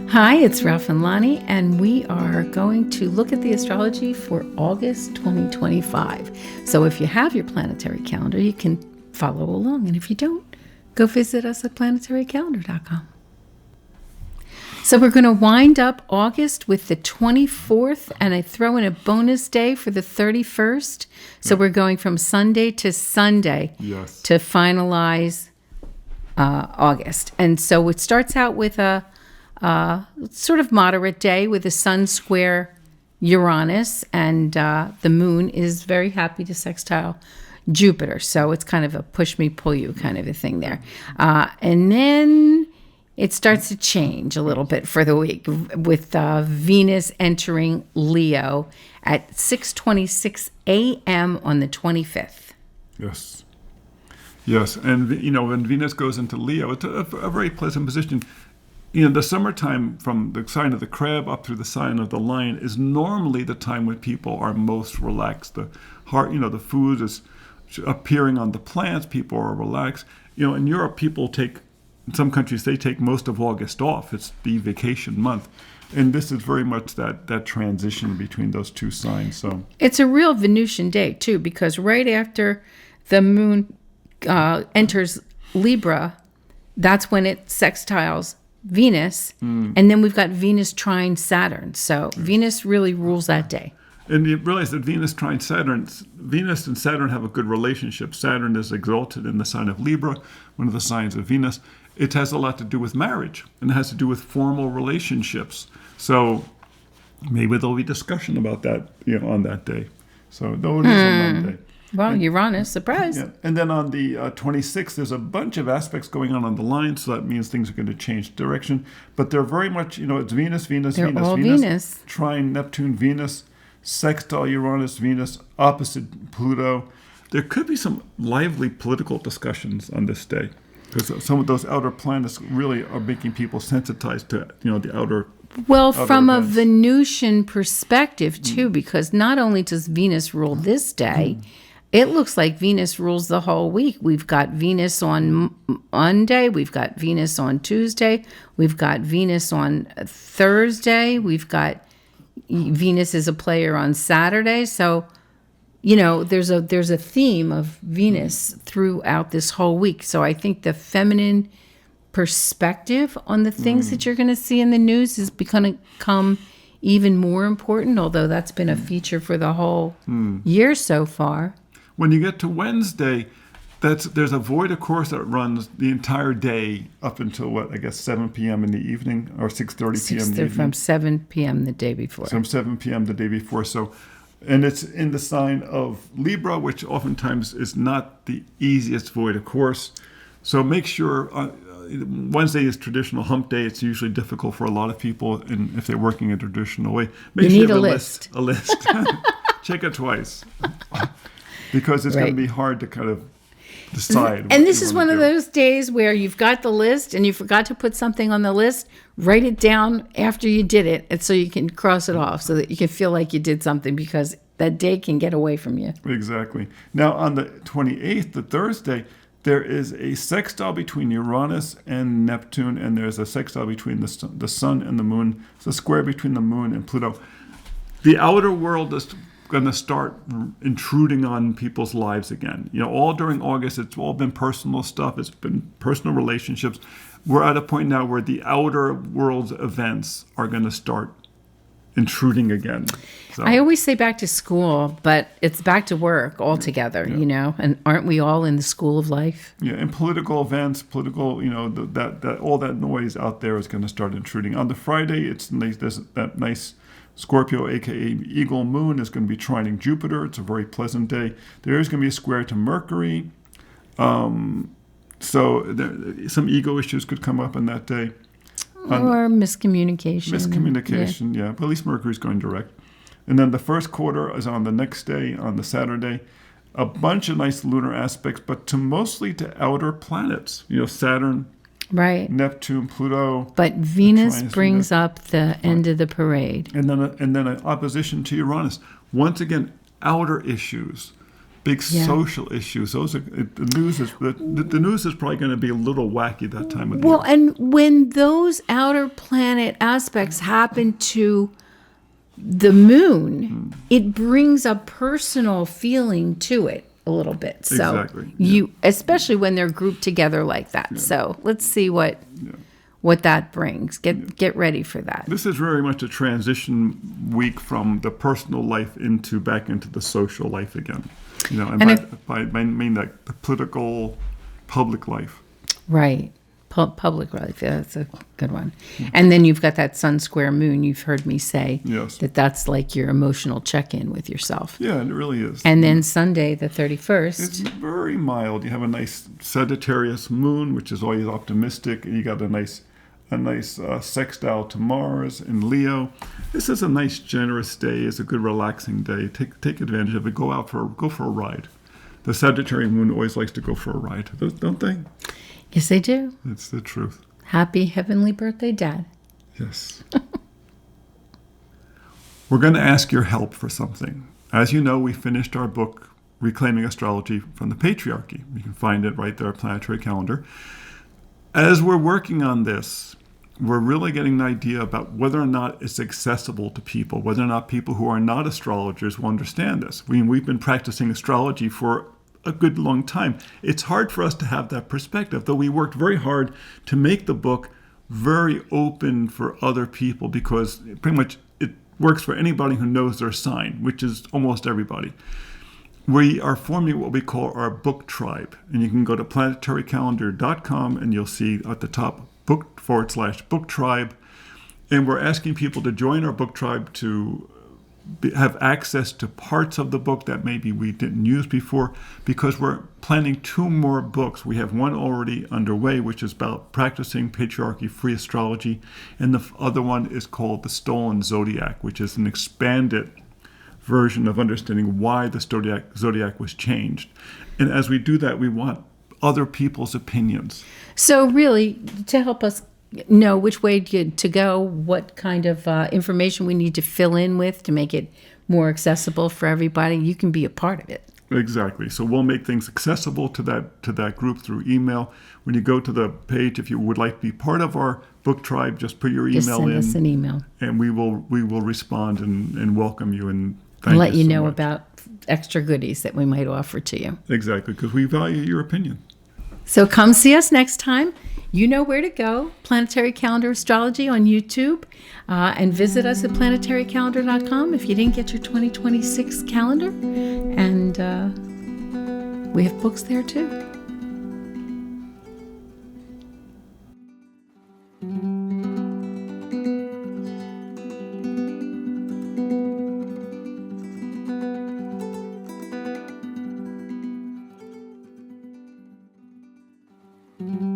Hi, it's Ralph and Lonnie, and we are going to look at the astrology for August 2025. So if you have your planetary calendar, you can follow along. And if you don't, go visit us at planetarycalendar.com. So we're going to wind up August with the 24th, and I throw in a bonus day for the 31st. So we're going from Sunday to Sunday to finalize August. And so it starts out with a sort of moderate day with the sun square Uranus, and the moon is very happy to sextile Jupiter. So it's kind of a push me, pull you kind of a thing there. And then it starts to change a little bit for the week with Venus entering Leo at 6:26 a.m. on the 25th. Yes, and when Venus goes into Leo, it's a very pleasant position. The summertime from the sign of the crab up through the sign of the lion is normally the time when people are most relaxed. The heart, the food is appearing on the plants. People are relaxed. In Europe, in some countries, they take most of August off. It's the vacation month. And this is very much that transition between those two signs. So it's a real Venusian day, too, because right after the moon enters Libra, that's when it sextiles Venus, and then we've got Venus trine Saturn. So Venus really rules that day. And you realize that Venus and Saturn have a good relationship. Saturn is exalted in the sign of Libra, one of the signs of Venus. It has a lot to do with marriage, and it has to do with formal relationships. So maybe there'll be discussion about that, on that day. So though it is a Monday. Well, Uranus, surprise. Yeah. And then on the 26th, there's a bunch of aspects going on the line, so that means things are going to change direction. But they're very much, it's Venus, all Venus. Trine Neptune, Venus, sextile Uranus, Venus, opposite Pluto. There could be some lively political discussions on this day, because some of those outer planets really are making people sensitized to, the outer. Well, from a Venusian perspective, too, because not only does Venus rule this day, it looks like Venus rules the whole week. We've got Venus on Monday. We've got Venus on Tuesday. We've got Venus on Thursday. We've got Venus as a player on Saturday. So, there's a theme of Venus throughout this whole week. So I think the feminine perspective on the things that you're going to see in the news is going to become even more important, although that's been a feature for the whole year so far. When you get to Wednesday, there's a void, of course, that runs the entire day up until 7 p.m. in the evening, or 6:30 p.m. in the evening. From 7 p.m. the day before. From 7 p.m. the day before. So, and it's in the sign of Libra, which oftentimes is not the easiest void, of course. So make sure Wednesday is traditional hump day. It's usually difficult for a lot of people, and if they're working a traditional way. Make sure you need have a list. A list. Check it twice. Because it's going to be hard to kind of decide. And this is one of those days where you've got the list and you forgot to put something on the list. Write it down after you did it, and so you can cross it off so that you can feel like you did something, because that day can get away from you. Exactly. Now, on the 28th, the Thursday, there is a sextile between Uranus and Neptune, and there's a sextile between the Sun and the Moon. It's a square between the Moon and Pluto. The outer world is going to start intruding on people's lives again. All during August, it's all been personal stuff. It's been personal relationships. We're at a point now where the outer world's events are going to start intruding again. So. I always say back to school, but it's back to work altogether, and aren't we all in the school of life? Yeah, and political events, that all that noise out there is going to start intruding. On the Friday, it's nice, there's that nice Scorpio, aka Eagle Moon, is going to be trining Jupiter. It's a very pleasant day. There is going to be a square to Mercury. So some ego issues could come up on that day. Or miscommunication. Yeah. But at least Mercury's going direct. And then the first quarter is on the next day, on the Saturday. A bunch of nice lunar aspects, but mostly to outer planets. Saturn, right, Neptune, Pluto. But Venus brings up the end of the parade. And then an opposition to Uranus. Once again, outer issues. big Yeah. social issues. Those are the news is probably going to be a little wacky that time of Well, year. and when those outer planet aspects happen to the moon, it brings a personal feeling to it a little bit. So Exactly, yeah. you, especially when they're grouped together like that. So let's see what that brings. Get ready for that. This is very much a transition week from the personal life back into the social life again. And by I mean like the political, public life. Right. Public life. Yeah, that's a good one. And then you've got that sun square moon. You've heard me say Yes. that's like your emotional check-in with yourself. Yeah, it really is. And then Sunday, the It's 31st. very mild. You have a nice Sagittarius moon, which is always optimistic, and you got a nice sextile to Mars in Leo. This is a nice, generous day. It's a good, relaxing day. Take advantage of it. Go for a ride. The Sagittarian moon always likes to go for a ride, don't they? Yes, they do. It's the truth. Happy heavenly birthday, Dad. Yes. We're going to ask your help for something. As you know, we finished our book, Reclaiming Astrology from the Patriarchy. You can find it right there at Planetary Calendar. As we're working on this, we're really getting an idea about whether or not it's accessible to people, whether or not people who are not astrologers will understand this. We've been practicing astrology for a good long time. It's hard for us to have that perspective, though we worked very hard to make the book very open for other people, because pretty much it works for anybody who knows their sign, which is almost everybody. We are forming what we call our book tribe, and you can go to planetarycalendar.com and you'll see at the top book tribe, and we're asking people to join our book tribe to have access to parts of the book that maybe we didn't use before, because we're planning 2 more books. We have one already underway, which is about practicing patriarchy-free astrology, and the other one is called The Stolen Zodiac, which is an expanded version of understanding why the zodiac was changed. And as we do that, we want other people's opinions. So really, to help us know which way to go, what kind of information we need to fill in with to make it more accessible for everybody, you can be a part of it. Exactly. So we'll make things accessible to that group through email. When you go to the page, if you would like to be part of our book tribe, just put your email Send in. us an email. And we will respond and welcome you and And let you so know much. about extra goodies that we might offer to you. Exactly, because we value your opinion. So come see us next time. You know where to go. Planetary Calendar Astrology on YouTube. And visit us at planetarycalendar.com if you didn't get your 2026 calendar. And we have books there too. Mm-hmm.